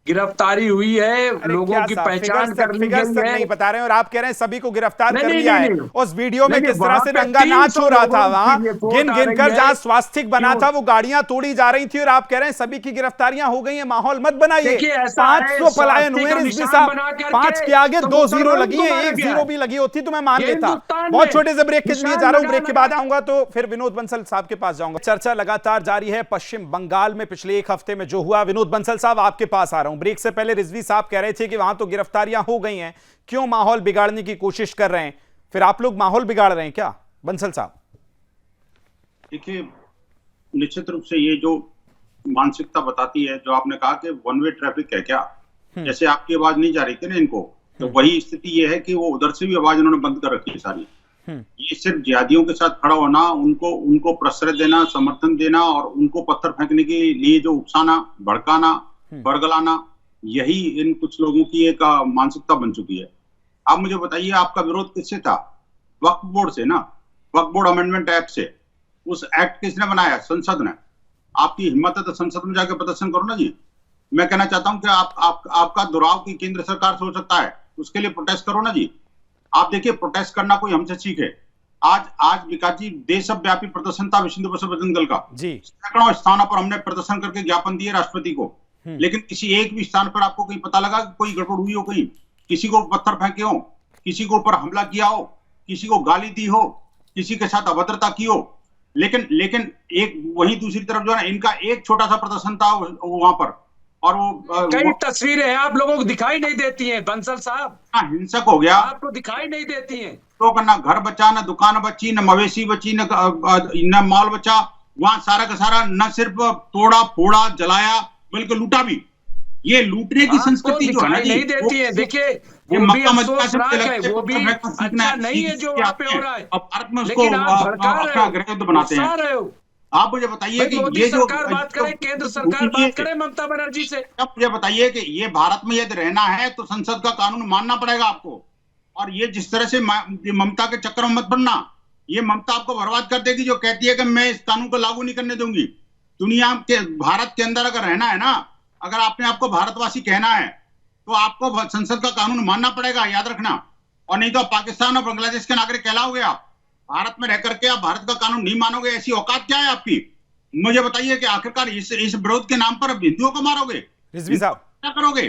गिरफ्तारी हुई है, लोगों की पहचान कर ली गई है, नहीं बता रहे हैं और आप कह रहे हैं सभी को गिरफ्तार कर लिया है। उस वीडियो में किस तरह से रंगा नाच हो रहा था, वहां गिन गिन कर जहां स्वास्तिक बना था वो गाड़ियां तोड़ी जा रही थी, और आप कह रहे हैं सभी की गिरफ्तारियां हो गई हैं। माहौल मत बनाइए, 500 पलायन हुए रिजवी साहब, 5 के आगे 2 जीरो लगी है, 1 जीरो भी लगी होती तो मैं मान लेता। बहुत छोटे से ब्रेक के लिए जा रहा हूं, ब्रेक के बाद आऊंगा तो फिर विनोद बंसल साहब के पास जाऊंगा। चर्चा लगातार जारी है पश्चिम बंगाल में पिछले 1 हफ्ते में जो हुआ। विनोद बंसल साहब आपके पास आ रहा हूं। ब्रेक से पहले रिजवी साहब कह रहे थे कि वहां तो गिरफ्तारियां हो गई हैं, क्यों माहौल बिगाड़ने की कोशिश कर रहे हैं? फिर आप लोग माहौल बिगाड़ रहे हैं क्या बंसल साहब? देखिए, निश्चित रूप से ये जो मानसिकता बताती है, जो आपने कहा कि वन वे ट्रैफिक है क्या, जैसे आपकी आवाज नहीं जा रही थी ना इनको, तो वही स्थिति ये है कि वो उधर से भी आवाज उन्होंने बंद कर रखी है सारी। ये सिर्फ जिहादियों के साथ खड़ा होना, उनको प्रश्रय देना, समर्थन देना और उनको पत्थर फेंकने के लिए जो उकसाना, भड़काना, बरगलाना, यही इन कुछ लोगों की एक मानसिकता बन चुकी है। आप मुझे बताइए, आपका विरोध किससे था? वक्फ बोर्ड से ना, वक्फ बोर्ड अमेंडमेंट एक्ट से। उस एक्ट किसने बनाया? संसद ने। आपकी हिम्मत है तो संसद में जाकर प्रदर्शन करो ना जी। मैं कहना चाहता हूं कि आपका दुराव की केंद्र सरकार से हो सकता है, उसके लिए प्रोटेस्ट करो ना जी। आप देखिए, प्रोटेस्ट करना कोई हमसे सीखे। आज विकास जी, देशव्यापी प्रदर्शन था विश्व हिंदू परिषद बजरंग दल का जी। सैकड़ों स्थानों पर हमने प्रदर्शन करके ज्ञापन दिए राष्ट्रपति को, लेकिन किसी एक भी स्थान पर आपको कहीं पता लगा कि कोई गड़बड़ हुई हो, कहीं किसी को पत्थर फेंके हो, किसी को ऊपर हमला किया हो, किसी को गाली दी हो, किसी के साथ अभद्रता की हो? लेकिन एक वहीं दूसरी तरफ जो है इनका एक छोटा सा प्रदर्शन था वहां पर, और वो कई तस्वीरें हैं आप लोगों को दिखाई नहीं देती हैं बंसल साहब। हिंसक हो गया, आपको दिखाई नहीं देती हैं। तो ना घर बचा, न दुकान बची, न मवेशी बची, न माल बचा। वहां सारा का सारा न सिर्फ तोड़ा फोड़ा जलाया, बल्कि लूटा भी। ये लूटने की संस्कृति जो है ना नहीं देती है। देखिए, वो भी अफसोसनाक है, वो भी अच्छा नहीं है जो वहां पे हो रहा है, भारत में उसको अपना गृहयुद्ध बनाते हैं। आप मुझे बताइए कि ये जो सरकार बात करे, केंद्र सरकार बात करे ममता बनर्जी से, अब मुझे बताइए कि ये भारत में यदि रहना है तो संसद का कानून मानना पड़ेगा आपको। और ये जिस तरह से ममता के चक्कर में मत पड़ना, ये ममता आपको बर्बाद कर देगी, जो कहती है कि मैं इस कानून को लागू नहीं करने दूंगी। दुनिया के, भारत के अंदर अगर रहना है ना, अगर आपने आपको भारतवासी कहना है तो आपको संसद का कानून मानना पड़ेगा, याद रखना। और नहीं तो पाकिस्तान और बांग्लादेश के नागरिक कहलाओगे आप। भारत में रह करके आप भारत का कानून नहीं मानोगे, ऐसी औकात क्या है आपकी? मुझे बताइए कि आखिरकार इस विरोध के नाम पर हिंदुओं को मारोगे, रिजवी साहब क्या करोगे?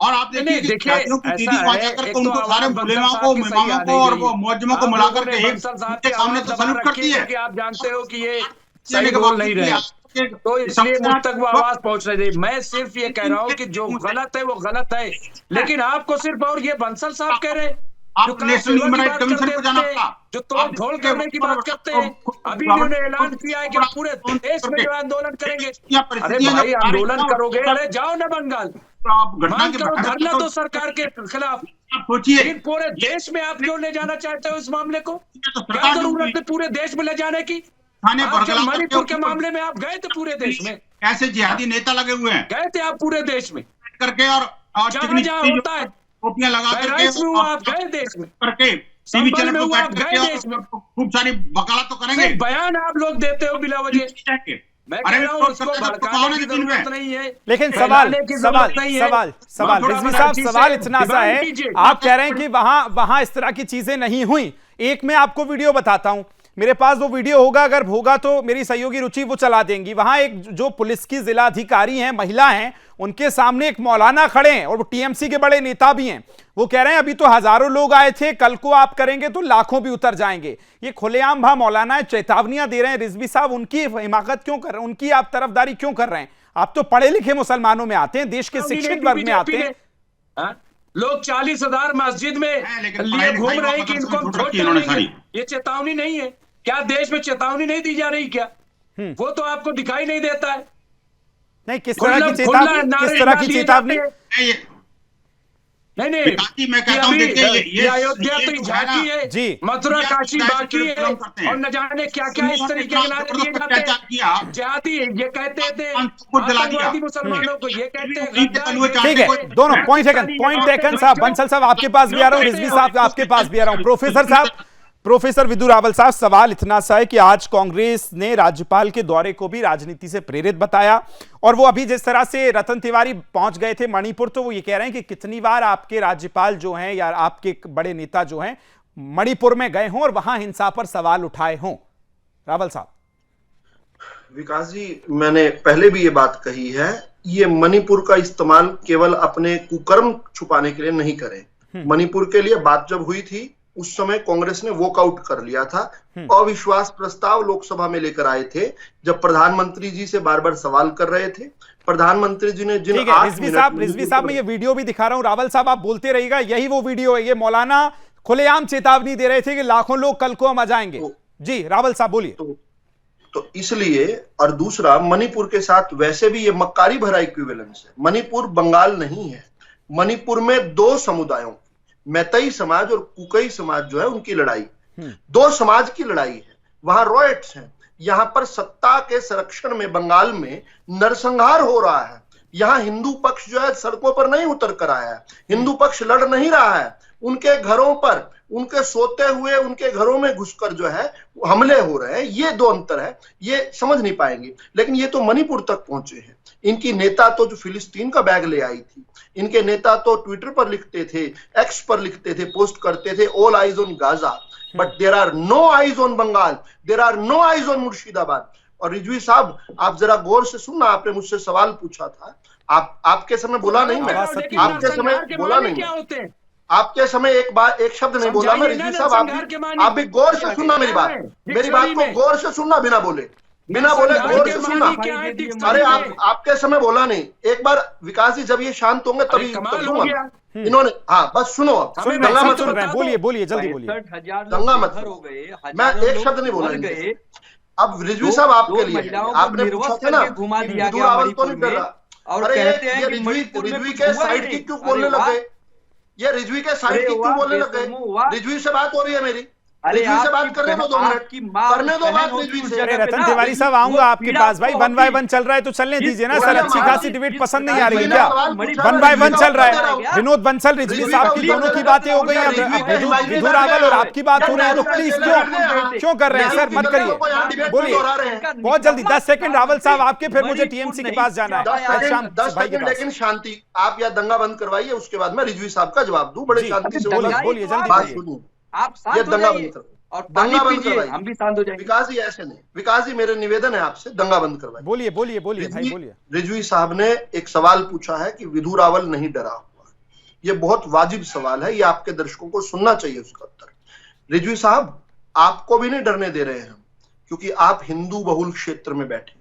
और आप देखिए उनको सारे मुलेमाओं को, इमामों को और वो मुअज्जिमों को मिलाकर के एक सामने तो सल्यूट करती है। आप जानते हो कि ये सही बोल नहीं रहे। तो इसलिए मुझ तक वो आवाज पहुंच रही थी। मैं सिर्फ ये कह रहा हूँ कि जो गलत है वो गलत है, लेकिन आपको सिर्फ, और ये बंसल साहब कह रहे हैं आप नेशनल ह्यूमन राइट कमीशन को जाना पड़ा, जो तोड़ फोड़ करने की बात करते हैं। अभी इन्होंने ऐलान किया है कि पूरे देश में जो आंदोलन करेंगे। अरे भाई आंदोलन करोगे, अरे जाओ ना बंगाल, मांग करो, धरना दो सरकार के खिलाफ। सोचिए पूरे देश में आप क्यों ले जाना चाहते हो इस मामले को? क्या जरूरत है पूरे देश में ले जाने की? मणिपुर के मामले में आप गए थे पूरे देश में, ऐसे जिहादी नेता लगे हुए हैं, गए थे आप पूरे देश में करके और जहाँ होता है टोपियां लगा करके आप गए देश में, करके टीवी चैनल पर बैठ करके खूब सारी वकालत तो करेंगे। बयान आप लोग देते हो बिला वजह। मैं कह रहा हूं, इसको भड़काने की जरूरत नहीं है। लेकिन सवाल रिजवी साहब, सवाल इतना सा है, आप कह रहे हैं कि वहां इस तरह की चीजें नहीं हुई। एक मैं आपको वीडियो बताता हूं, मेरे पास वो वीडियो होगा, अगर होगा तो मेरी सहयोगी रुचि वो चला देंगी। वहां एक जो पुलिस की जिला अधिकारी हैं, महिला हैं, उनके सामने एक मौलाना खड़े हैं और वो टीएमसी के बड़े नेता भी हैं। वो कह रहे हैं अभी तो हजारों लोग आए थे, कल को आप करेंगे तो लाखों भी उतर जाएंगे। ये खुलेआम भा मौलाना चेतावनियां दे रहे हैं। रिजवी साहब, उनकी हिमाकत क्यों कर रहे हैं, उनकी आप तरफदारी क्यों कर रहे हैं? आप तो पढ़े लिखे मुसलमानों में आते हैं, देश के शिक्षित वर्ग में आते हैं। लोग 40,000 मस्जिद में लिए घूम रहे हैं कि इनको हम छोड़ देंगे। ये चेतावनी नहीं है क्या? देश में चेतावनी नहीं दी जा रही क्या? वो तो आपको दिखाई नहीं देता है। नहीं, किस तरह की चेतावनी? किस तरह की चेतावनी? नहीं, मैं कहता हूं ये अयोध्या तो झांकी है जी, मथुरा काशी बाकी है, और न जाने क्या क्या इस तरीके के नारे दिए जाते हैं। जाति ये कहते थे आतंकवादी मुसलमानों को, ये कहते हैं। ठीक है, दोनों पॉइंट टेकन साहब। बंसल साहब आपके पास भी आ रहा हूँ, रिजवी साहब आपके पास भी आ रहा हूँ। प्रोफेसर साहब, प्रोफेसर विदु रावल साहब, सवाल इतना सा है कि आज कांग्रेस ने राज्यपाल के दौरे को भी राजनीति से प्रेरित बताया, और वो अभी जिस तरह से रतन तिवारी पहुंच गए थे मणिपुर, तो वो ये कह रहे हैं कि कितनी बार आपके राज्यपाल जो हैं या आपके बड़े नेता जो हैं मणिपुर में गए हों और वहां हिंसा पर सवाल उठाए हों। रावल साहब। विकास जी, मैंने पहले भी ये बात कही है, ये मणिपुर का इस्तेमाल केवल अपने कुकर्म छुपाने के लिए नहीं करें। मणिपुर के लिए बात जब हुई थी उस समय कांग्रेस ने वॉकआउट कर लिया था। अविश्वास प्रस्ताव लोकसभा में लेकर आए थे, जब प्रधानमंत्री जी से बार बार सवाल कर रहे थे। प्रधानमंत्री जी ने जिन रिजवी साहब मैं ये वीडियो भी दिखा रहा हूं, रावल साहब आप बोलते रहिएगा, यही वो वीडियो है। ये मौलाना खुलेआम चेतावनी दे रहे थे कि लाखों लोग कल को हम आ जाएंगे। जी रावल साहब बोलिए। तो इसलिए, और दूसरा, मणिपुर के साथ वैसे भी ये मक्कारी भरा इक्विवेलेंस है। मणिपुर बंगाल नहीं है। मणिपुर में दो समुदायों, मैतई समाज और कुकई समाज जो है उनकी लड़ाई, दो समाज की लड़ाई है। वहां रॉयट्स हैं। यहां पर सत्ता के संरक्षण में बंगाल में नरसंहार हो रहा है। यहां हिंदू पक्ष जो है सड़कों पर नहीं उतर कर आया है, हिंदू पक्ष लड़ नहीं रहा है। उनके घरों पर, उनके सोते हुए उनके घरों में घुसकर जो है हमले हो रहे हैं। ये दो अंतर है, ये समझ नहीं पाएंगे। लेकिन ये तो मणिपुर तक पहुंचे हैं। इनकी नेता तो जो फिलिस्तीन का बैग ले आई थी, इनके नेता तो ट्विटर पर लिखते थे, एक्स पर लिखते थे, पोस्ट करते थे, all eyes on Gaza, but there are no eyes on Bengal, there are no eyes on Murshidabad. और रिजवी साहब, आप जरा गौर से सुनना, आपने मुझसे सवाल पूछा था, आपके समय बोला नहीं मैं, आपके समय बोला नहीं मैं, आपके समय एक शब्द नहीं बोला मैं। रिजवी साहब, आप भी गौर से सुनना मेरी बात को गौर से सुनना, बिना बोले गौर से सुनना। अरे आपके समय बोला नहीं। एक बार विकास जी जब ये शांत होंगे तभी उत्तर दूंगा। इन्होंने, हाँ बस सुनो, दंगा मत करो, बोलिए जल्दी बोलिए, दंगा मत करो। मैं एक शब्द नहीं बोला। अब रिजवी साहब आपके लिए, आपने पूछा था ना विदु रावल तो नहीं कर रहा। अरे ये रिजवी के साइड की क्यों बोलने लग गए? ये रिजवी के साइड की क्यों बोलने लग गए? रिजवी से बात हो रही है मेरी, रिजवी से बात करने दो, 2 मिनट करने दो बात रिजवी से। अरे रतन तिवारी साहब, आऊंगा आपके पास भाई। 1 by 1 चल रहा है तो चलने दीजिए ना सर। अच्छी खासी डिबेट पसंद नहीं आ रही है क्या? 1 by 1 चल रहा है। विनोद बंसल, रिजवी साहब की दोनों की बातें हो गई, विदु रावल और आपकी बात हो रही है, तो प्लीज क्यों कर रहे हैं सर? मत करिए, बोलिए बहुत जल्दी। 10 सेकंड रावल साहब आपके, फिर मुझे टीएमसी के पास जाना है। 10 सेकंड लेकिन शांति। आप या दंगा बंद करवाइए, उसके बाद मैं रिजवी साहब का जवाब दूं बड़े शांति से। बोलिए जल्दी, आप दंगा बंद करवाइए और दंगा बंद करवाइए, हम भी शांत हो जाएंगे। विकास जी ऐसे नहीं, विकास जी मेरे निवेदन है आपसे, दंगा बंद करवाइए। बोलिए भाई बोलिए। रिजवी साहब ने एक सवाल पूछा है कि विदु रावल नहीं डरा हुआ। ये बहुत वाजिब सवाल है, ये आपके दर्शकों को सुनना चाहिए उसका उत्तर। रिजवी साहब, आपको भी नहीं डरने दे रहे हैं हम, क्योंकि आप हिंदू बहुल क्षेत्र में बैठे।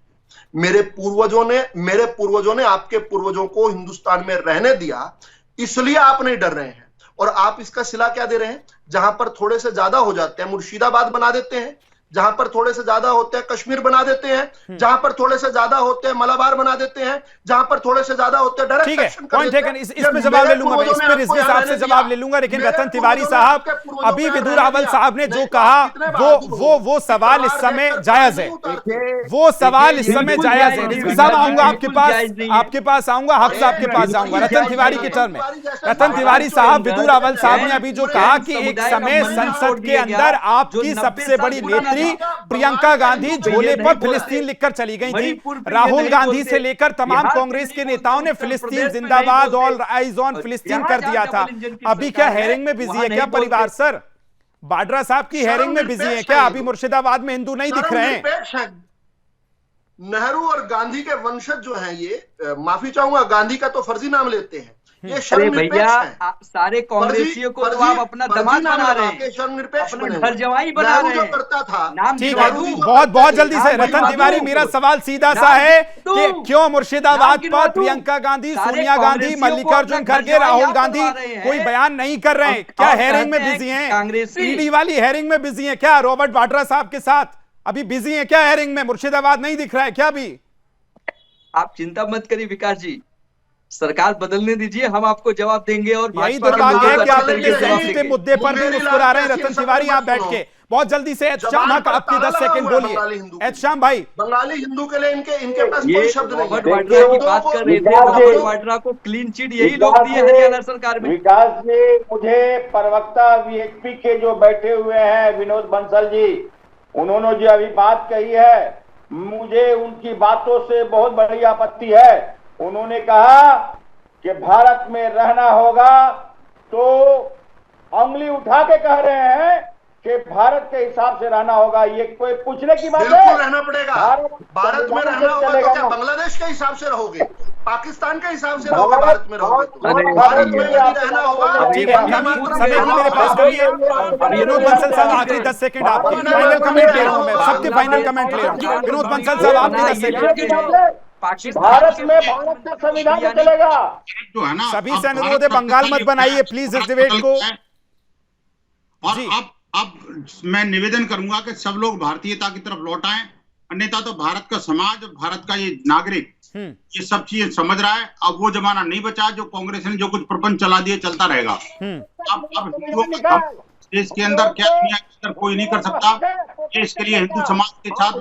मेरे पूर्वजों ने आपके पूर्वजों को हिंदुस्तान में रहने दिया, इसलिए आप नहीं डर रहे हैं। और आप इसका सिला क्या दे रहे हैं? जहां पर थोड़े से ज्यादा हो जाते हैं मुर्शिदाबाद बना देते हैं, जहां पर थोड़े से ज्यादा होते हैं कश्मीर बना देते हैं, जहां पर थोड़े से ज्यादा होते हैं मलाबार बना देते हैं, जहां पर थोड़े से ज्यादा होते हैं डायरेक्ट एक्शन कर देते हैं। इसमें जवाब ले लूंगा, इस पर रिजवी साहब से जवाब ले लूंगा, लेकिन रतन तिवारी साहब, अभी विदुर रावल साहब ने जो कहा वो सवाल इस समय जायज है, वो सवाल इस समय जायज है। रिजवी साहब आऊंगा आपके पास आऊंगा, हक साहब के पास आऊंगा। रतन तिवारी के टर्न में, रतन तिवारी साहब, विदुर रावल साहब ने अभी जो कहा कि एक समय संसद के अंदर आपकी सबसे बड़ी नेत्री प्रियंका गांधी झोले पर फिलिस्तीन लिखकर चली गई थी। राहुल गांधी से लेकर तमाम कांग्रेस के नेताओं ने फिलिस्तीन जिंदाबाद, ऑल आइज ऑन फिलिस्तीन कर दिया था। अभी क्या हेयरिंग में बिजी है क्या परिवार सर? बाड्रा साहब की हेयरिंग में बिजी है क्या? अभी मुर्शिदाबाद में हिंदू नहीं दिख रहे हैं? नेहरू और गांधी के वंशज जो हैं ये, माफी चाहूंगा, गांधी का तो फर्जी नाम लेते हैं। ये अरे भैया, सारे कांग्रेसियों को तो आप अपना दमाद बना रहे हैं, अपना घर जवाई बना रहे हैं। करता था नाम ठीक है, बहुत जल्दी से रतन तिवारी, मेरा सवाल सीधा सा है कि क्यों मुर्शिदाबाद पर प्रियंका गांधी, सोनिया गांधी, मल्लिकार्जुन खड़गे, राहुल गांधी कोई बयान नहीं कर रहे हैं? क्या हेयरिंग में बिजी हैं? ईडी वाली हेयरिंग में बिजी हैं क्या? रॉबर्ट वाड्रा साहब के साथ अभी बिजी हैं क्या हेयरिंग में? मुर्शिदाबाद नहीं दिख रहा है क्या अभी? आप चिंता मत करिए विकास जी, सरकार बदलने दीजिए, हम आपको जवाब देंगे। और यही दुर्भाग्य है कि आप इतने मुद्दे पर भी मुस्कुरा रहे हैं। रतन तिवारी आप बैठ के बहुत जल्दी से श्याम, आपके 10 सेकंड बोलिए। श्याम भाई, बंगाली हिंदू के लिए इनके पास कोई शब्द नहीं है। रॉबर्ट वाड्रा की बात कर रहे थे, रॉबर्ट वाड्रा को क्लीन चिट यही लोग दिए हरियाणा सरकार में। विकास जी, मुझे प्रवक्ता वीएचपी के जो बैठे हुए हैं विनोद बंसल जी, उन्होंने जो अभी बात कही है, मुझे उनकी बातों से बहुत बड़ी आपत्ति है। उन्होंने कहा कि भारत में रहना होगा, तो उंगली उठा के कह रहे हैं कि भारत के हिसाब से रहना होगा। ये कोई पूछने की बात है? बिल्कुल रहना पड़ेगा। भारत में रहना होगा तो क्या बांग्लादेश के हिसाब से रहोगे, पाकिस्तान के हिसाब से रहोगे? भारत में रहोगे तो भारत में रहना होगा। ठीक है, समय की मेरे पास कमी है। विनोद बंसल साहब, आखिरी 10 सेकंड आपके, फाइनल कमेंट ले रहा हूं मैं, सबके फाइनल कमेंट ले रहा हूं। विनोद बंसल साहब, आपके 10 सेकंड। भारत में भारत का संविधान चलेगा, जो है ना, सभी से अनुरोध है बंगाल मत बनाइए प्लीज इस डिबेट को। और अब मैं निवेदन करूंगा कि सब लोग भारतीयता की तरफ लौट आएं, अन्यथा तो भारत का समाज, भारत का ये नागरिक ये सब चीजें समझ रहा है। अब वो जमाना नहीं बचा जो कांग्रेस ने जो कुछ प्रपंच चला दिए चलता रहेगा। अब देश के अंदर क्या, दुनिया के अंदर कोई नहीं कर सकता। ये इसके लिए हिंदू समाज के साथ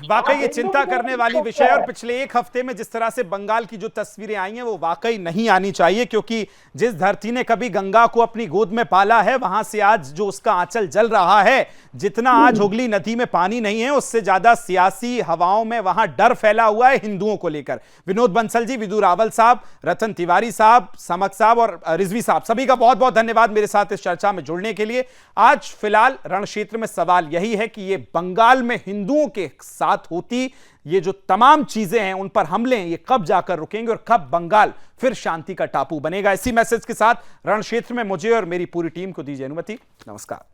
वाकई ये चिंता करने वाली विषय है। और पिछले एक हफ्ते में जिस तरह से बंगाल की जो तस्वीरें आई हैं वो वाकई नहीं आनी चाहिए, क्योंकि जिस धरती ने कभी गंगा को अपनी गोद में पाला है, वहां से आज जो उसका आंचल जल रहा है, जितना आज हुगली नदी में पानी नहीं है, उससे ज्यादा सियासी हवाओं में वहां डर फैला हुआ है हिंदुओं को लेकर। विनोद बंसल जी, विदुर रावल साहब, रतन तिवारी साहब, समक साहब और रिजवी साहब, सभी का बहुत बहुत धन्यवाद मेरे साथ इस चर्चा में जुड़ने के लिए। आज फिलहाल रण क्षेत्र में सवाल यही है कि ये बंगाल में हिंदुओं के साथ होती ये जो तमाम चीजें हैं, उन पर हमले हैं, ये कब जाकर रुकेंगे और कब बंगाल फिर शांति का टापू बनेगा। इसी मैसेज के साथ रण क्षेत्र में मुझे और मेरी पूरी टीम को दीजिए अनुमति। नमस्कार।